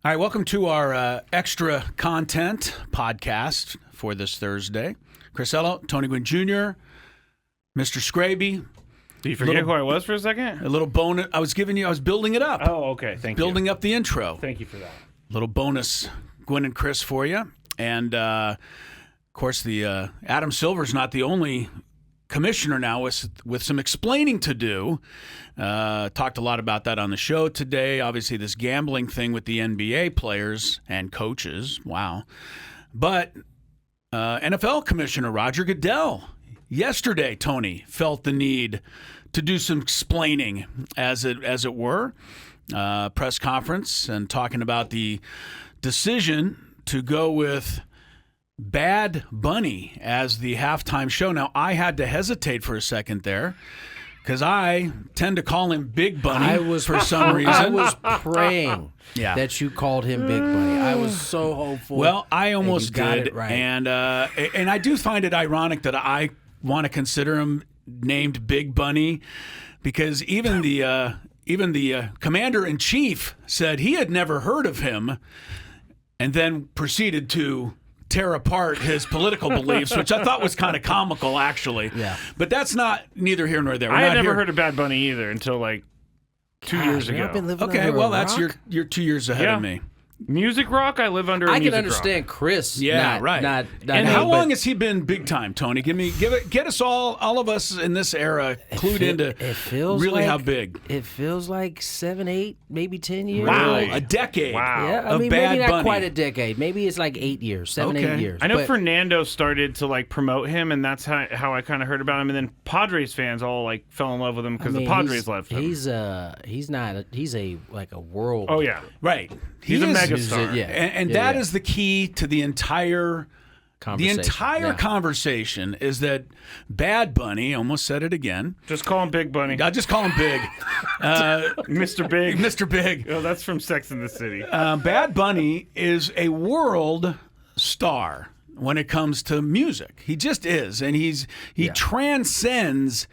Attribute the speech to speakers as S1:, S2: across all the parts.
S1: All right, welcome to our extra content podcast for this Thursday. Chris Ello, Tony Gwynn Jr., Mr. Scraby.
S2: Do you forget who I was for a second?
S1: A little bonus. I was building it up.
S2: Oh, okay. Thank you.
S1: Building up the intro.
S2: Thank you for that.
S1: Little bonus, Gwynn and Chris for you. And, of course, the Adam Silver's not the only commissioner now with some explaining to do. Talked a lot about that on the show today. Obviously, this gambling thing with the NBA players and coaches. Wow. But NFL Commissioner Roger Goodell yesterday, Tony, felt the need to do some explaining, as it were. Press conference and talking about the decision to go with Bad Bunny as the halftime show. Now, I had to hesitate for a second there because I tend to call him Big Bunny for some reason.
S3: I was praying that you called him Big Bunny. I was so hopeful.
S1: Well, I almost
S3: got
S1: did.
S3: it right.
S1: And I do find it ironic that I want to consider him named Big Bunny because even the commander-in-chief said he had never heard of him and then proceeded to tear apart his political beliefs, which I thought was kind of comical, actually.
S3: Yeah.
S1: But that's neither here nor there.
S2: I had never heard of Bad Bunny either until like 2 years ago.
S3: I've been living
S1: Okay,
S3: under
S1: well,
S3: a
S1: that's
S3: rock?
S1: you're 2 years ahead of me.
S2: Music rock, I live under a
S3: I
S2: music
S3: can understand
S2: rock.
S3: Chris.
S1: Yeah, right.
S3: Not
S1: and
S3: him,
S1: how long
S3: but
S1: has he been big time, Tony? Get us all of us in this era clued into really how big.
S3: It feels like 7, 8, maybe 10 years.
S1: Wow,
S2: Really?
S1: a decade.
S2: Wow.
S3: Yeah, I
S1: of
S3: mean,
S1: Bad
S3: maybe not
S1: Bunny.
S3: quite a decade. Maybe it's like 8 years, 7, 8 years.
S2: I know
S3: But
S2: Fernando started to like promote him, and that's how I kind of heard about him. And then Padres fans all like fell in love with him because the Padres left him.
S3: He's a world.
S2: Oh yeah,
S1: Right.
S2: he's a
S1: is-
S2: megastar.
S3: Yeah.
S1: And that is the key to the entire
S3: Conversation.
S1: conversation is that Bad Bunny, almost said it again.
S2: Just call him Big Bunny,
S1: I just call him Big.
S2: Mr. Big.
S1: Mr. Big.
S2: Oh, that's from Sex and the City.
S1: Bad Bunny is a world star when it comes to music. He just is, and he transcends.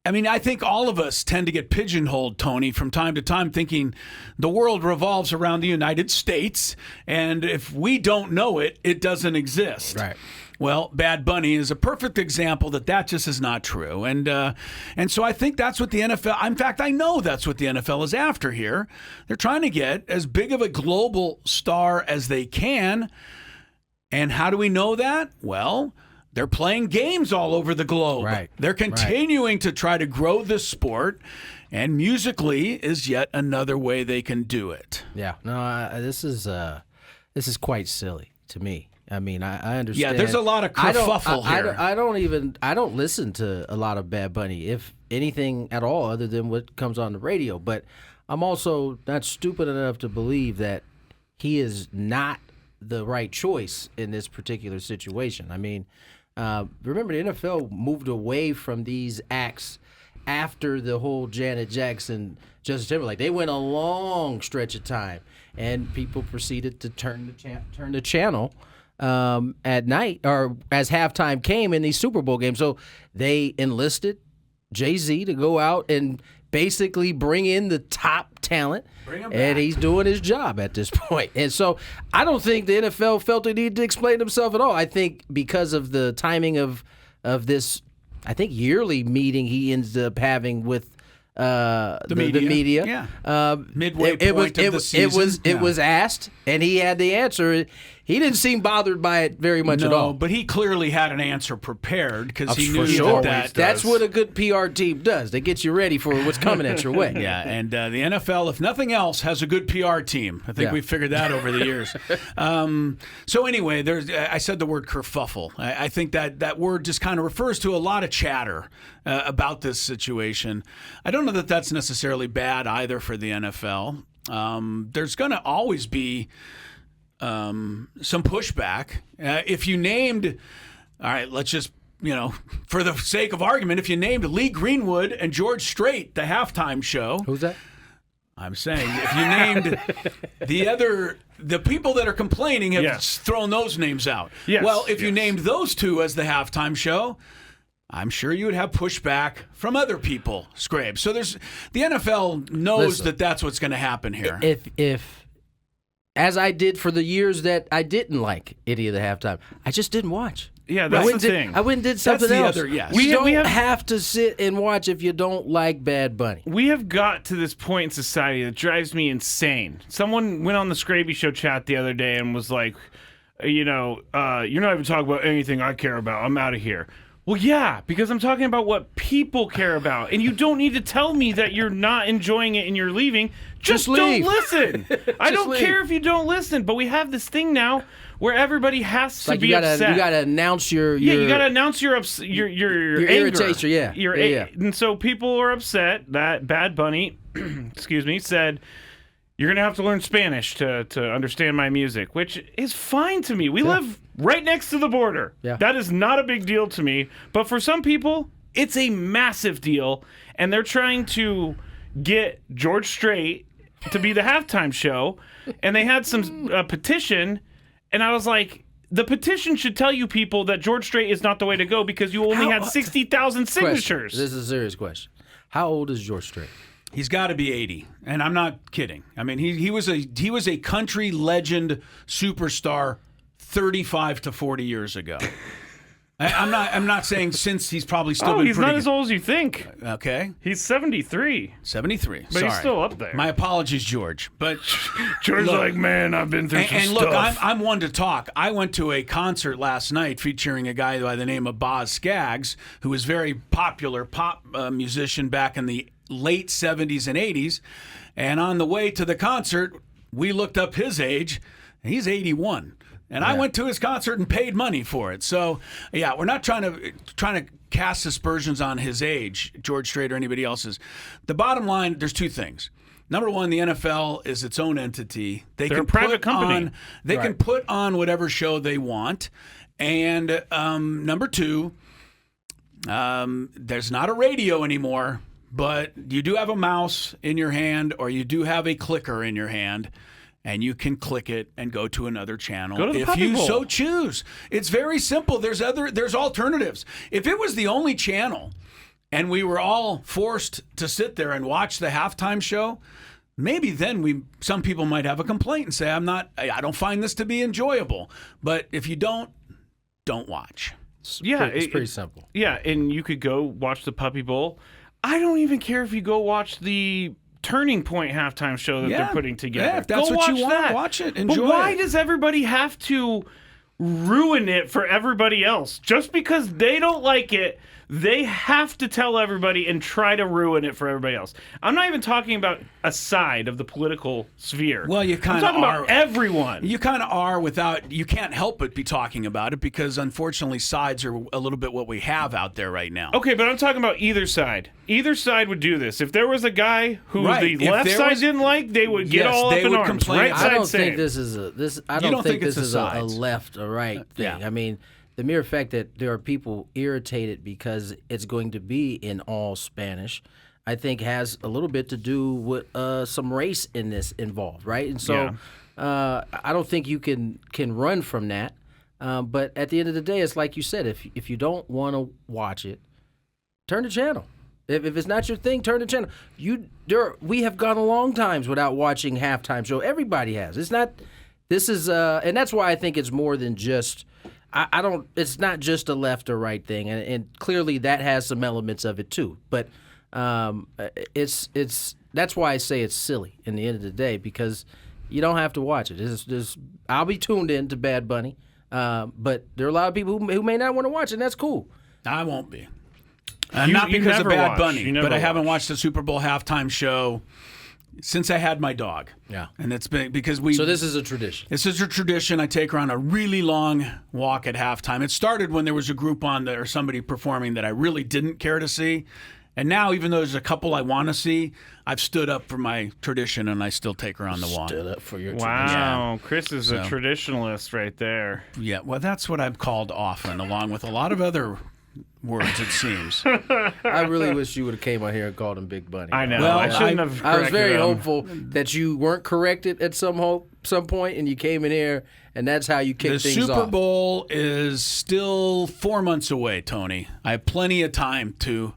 S1: I mean, I think all of us tend to get pigeonholed, Tony, from time to time, thinking the world revolves around the United States, and if we don't know it, it doesn't exist.
S3: Right.
S1: Well, Bad Bunny is a perfect example that just is not true. And so I think that's what the NFL, in fact, I know that's what the NFL is after here. They're trying to get as big of a global star as they can. And how do we know that? Well, they're playing games all over the globe.
S3: Right.
S1: They're continuing to try to grow this sport, and musically is yet another way they can do it.
S3: Yeah. No, this is quite silly to me. I mean, I understand.
S1: Yeah, there's a lot of kerfuffle here.
S3: I don't listen to a lot of Bad Bunny, if anything at all, other than what comes on the radio. But I'm also not stupid enough to believe that he is not the right choice in this particular situation. I mean, remember the NFL moved away from these acts after the whole Janet Jackson, Justin Timberlake. They went a long stretch of time, and people proceeded to turn the channel at night or as halftime came in these Super Bowl games. So they enlisted Jay-Z to go out and basically bring in the top talent, and he's doing his job at this point. And so I don't think the NFL felt the need to explain himself at all. I think because of the timing of this, I think yearly meeting he ends up having with the media.
S1: Yeah. Midway point of the season.
S3: It was asked, and he had the answer. He didn't seem bothered by it very much at all.
S1: But he clearly had an answer prepared because he knew
S3: sure.
S1: that.
S3: That's what a good PR team does. They get you ready for what's coming at your way.
S1: Yeah, and the NFL, if nothing else, has a good PR team. I think we've figured that over the years. So anyway, I said the word kerfuffle. I think that word just kind of refers to a lot of chatter about this situation. I don't know that that's necessarily bad either for the NFL. There's going to always be some pushback. If you named, all right, let's just, for the sake of argument, if you named Lee Greenwood and George Strait the halftime show.
S3: Who's that?
S1: I'm saying if you named the people that are complaining have thrown those names out.
S2: Yes,
S1: well, if you named those two as the halftime show, I'm sure you would have pushback from other people, Scrabe. So the NFL knows that that's what's going to happen here.
S3: If as I did for the years that I didn't like any of the halftime. I just didn't watch.
S2: Yeah, that's the thing.
S3: I went and did something else.
S1: Yes.
S3: You don't have to sit and watch if you don't like Bad Bunny.
S2: We have got to this point in society that drives me insane. Someone went on the Scraby Show chat the other day and was like, you're not even talking about anything I care about. I'm out of here. Well, yeah, because I'm talking about what people care about. And you don't need to tell me that you're not enjoying it and you're leaving. Just don't listen. I don't care if you don't listen, but we have this thing now where everybody has to be upset.
S3: You got to announce your
S2: you got to announce your
S3: irritation. Yeah.
S2: And so people are upset that Bad Bunny, said, you're going to have to learn Spanish to understand my music, which is fine to me. We live right next to the border.
S3: Yeah.
S2: That is not a big deal to me. But for some people, it's a massive deal. And they're trying to get George Strait to be the halftime show. And they had some petition. And I was like, the petition should tell you people that George Strait is not the way to go because you only had 60,000 signatures.
S3: This is a serious question. How old is George Strait?
S1: He's got to be 80, and I'm not kidding. I mean, he was a country legend superstar 35 to 40 years ago. I'm not saying since he's probably still.
S2: He's not as old as you think.
S1: Okay,
S2: he's 73.
S1: 73.
S2: But he's still up there.
S1: My apologies, George. But
S2: George's like, man, I've been through some
S1: stuff.
S2: And
S1: look, I'm one to talk. I went to a concert last night featuring a guy by the name of Boz Scaggs, who was a very popular pop musician back in the late 70s and 80s. And on the way to the concert, we looked up his age. And he's 81. And I went to his concert and paid money for it. So, yeah, we're not trying to cast aspersions on his age, George Strait or anybody else's. The bottom line, there's two things. Number one, the NFL is its own entity.
S2: They're a private company.
S1: They can put on whatever show they want. And number two, there's not a radio anymore, but you do have a mouse in your hand or you do have a clicker in your hand. And you can click it and go to another channel if you so choose. It's very simple. There's alternatives. If it was the only channel and we were all forced to sit there and watch the halftime show, maybe then some people might have a complaint and say, I don't find this to be enjoyable. But if you don't watch.
S3: It's pretty simple.
S2: Yeah, and you could go watch the Puppy Bowl. I don't even care if you go watch the Turning Point halftime show that they're putting together.
S1: Yeah, if that's what you want, watch it. Enjoy
S2: But why does everybody have to ruin it for everybody else? Just because they don't like it, they have to tell everybody and try to ruin it for everybody else. I'm not even talking about a side of the political sphere.
S1: Well, you kind
S2: of are.
S1: I'm
S2: talking about everyone.
S1: You kind of are you can't help but be talking about it because, unfortunately, sides are a little bit what we have out there right now.
S2: Okay, but I'm talking about either side. Either side would do this. If there was a guy who the left side didn't like, they would get all up in arms.
S1: Complain.
S2: Right
S3: I don't
S2: side
S3: think this is a left or right thing.
S1: Yeah.
S3: I mean, the mere fact that there are people irritated because it's going to be in all Spanish, I think has a little bit to do with some race in this involved, right? And so I don't think you can run from that. But at the end of the day, it's like you said, if you don't want to watch it, turn the channel. If it's not your thing, turn the channel. We have gone a long times without watching halftime show. Everybody has. It's not. This is and that's why I think it's more than just. I don't. It's not just a left or right thing, and clearly that has some elements of it too. But it's that's why I say it's silly in the end of the day because you don't have to watch it. I'll be tuned in to Bad Bunny, but there are a lot of people who may not want to watch it. And that's cool.
S1: I won't be. Not because of Bad Bunny, but I haven't watched the Super Bowl halftime show since I had my dog.
S3: Yeah.
S1: And it's been because
S3: So this is a tradition.
S1: This is a tradition. I take her on a really long walk at halftime. It started when there was a group on there or somebody performing that I really didn't care to see. And now, even though there's a couple I want to see, I've stood up for my tradition and I still take her on the walk.
S3: Stood up for your
S2: tradition. Wow. Chris is a
S1: So-
S2: traditionalist right there.
S1: Yeah, well, that's what I'm called often, along with a lot of other words, it seems.
S3: I really wish you would have came out here and called him Big Bunny.
S2: I know.
S1: Well,
S2: I shouldn't have
S3: I was very
S2: corrected him.
S3: hopeful that you weren't corrected at some point, and you came in here, and that's how you kicked
S1: The
S3: things off.
S1: Super Bowl is still 4 months away, Tony. I have plenty of time to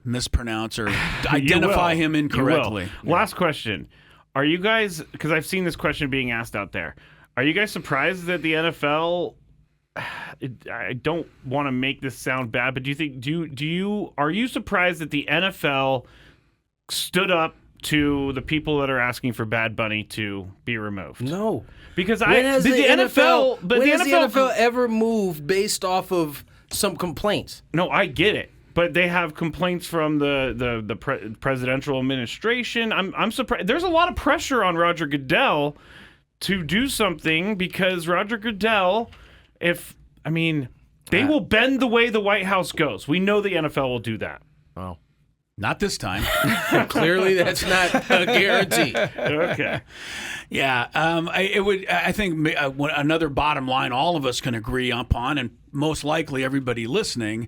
S1: mispronounce or identify him incorrectly.
S2: Last question. Are you guys, because I've seen this question being asked out there, are you guys surprised that the NFL, I don't want to make this sound bad, but are you surprised that the NFL stood up to the people that are asking for Bad Bunny to be removed?
S3: No.
S2: Because
S3: when has the NFL ever moved based off of some complaints?
S2: No, I get it. But they have complaints from the presidential administration. I'm surprised. There's a lot of pressure on Roger Goodell to do something because Roger Goodell, they will bend the way the White House goes. We know the NFL will do that.
S3: Well,
S1: not this time.
S3: Clearly, that's not a guarantee.
S2: Okay.
S1: Yeah, I think another bottom line all of us can agree upon, and most likely everybody listening,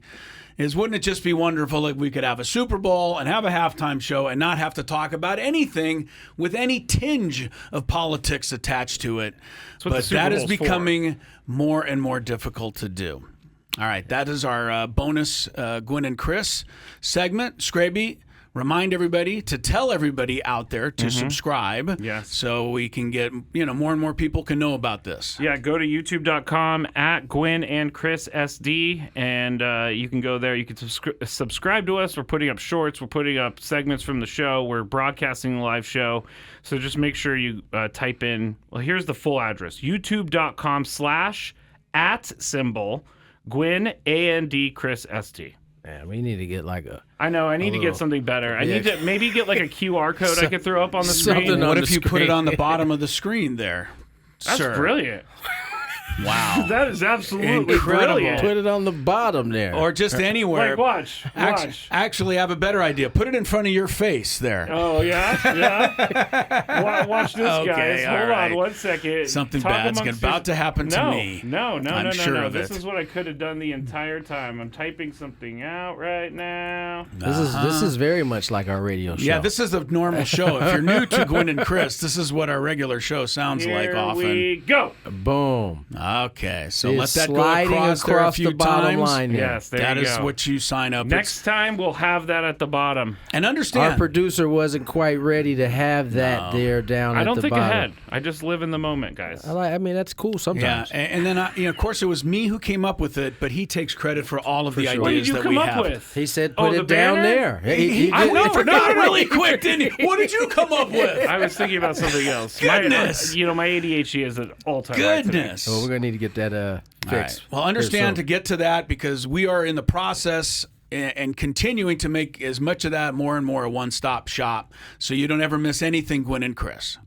S1: is wouldn't it just be wonderful if we could have a Super Bowl and have a halftime show and not have to talk about anything with any tinge of politics attached to it? But that is becoming more and more difficult to do. All right, that is our bonus Gwynn and Chris segment. Scraby, remind everybody to tell everybody out there to subscribe.
S2: Yes.
S1: So we can get, more and more people can know about this.
S2: Yeah, go to youtube.com at Gwynn and Chris SD, and you can go there. You can subscribe to us. We're putting up shorts. We're putting up segments from the show. We're broadcasting the live show. So just make sure you type in, well, here's the full address, youtube.com/@symbol Gwynn and Chris ST.
S3: Man, we need to get
S2: I know. I need to get something better. I need to maybe get like a QR code I could throw up on the screen.
S1: What if you put it on the bottom of the screen there?
S2: That's brilliant.
S1: Wow.
S2: That is absolutely
S1: Incredible.
S2: brilliant.
S3: Put it on the bottom there.
S1: Or just anywhere.
S2: Watch.
S1: Actually, I have a better idea. Put it in front of your face there.
S2: Oh, yeah? Yeah? Watch this, guys. Hold
S1: right.
S2: on 1 second.
S1: Something bad's about to happen to me.
S2: No.
S1: I'm sure of
S2: This
S1: it.
S2: is what I could have done the entire time. I'm typing something out right now.
S3: This is very much like our radio show.
S1: Yeah, this is a normal show. If you're new to Gwynn and Chris, this is what our regular show sounds like often.
S2: Here we go.
S3: Boom.
S1: Okay, so
S3: It's
S1: let that go
S3: sliding
S1: across there a few
S3: the bottom
S1: times.
S3: line there.
S2: Yes, there
S1: That
S2: you
S1: is
S2: go.
S1: what you sign up.
S2: Next time, we'll have that at the bottom.
S1: And understand.
S3: Our producer wasn't quite ready to have that there down
S2: I
S3: at
S2: don't
S3: the
S2: think
S3: bottom.
S2: ahead. I just live in the moment, guys.
S3: I mean, that's cool
S1: Yeah,
S3: sometimes.
S1: and then of course it was me who came up with it, but he takes credit for all of the
S3: sure.
S1: ideas
S2: What did you
S1: that
S2: come
S1: we
S2: up
S1: have.
S2: with?
S3: He said
S2: Oh,
S3: put
S2: the
S3: it down
S2: banner?
S3: there. He
S1: I
S3: did-
S1: know, forgot really quick, didn't he? What did you come up with?
S2: I was thinking about something else.
S1: Goodness.
S2: My ADHD is at all-time high today.
S1: Goodness.
S3: Well, we're going to need to get that
S1: All
S3: fixed.
S1: right. Well, understand to
S3: Here
S1: get to that because we are in the process and continuing to make as much of that more and more a one-stop shop so you don't ever miss anything Gwynn and Chris.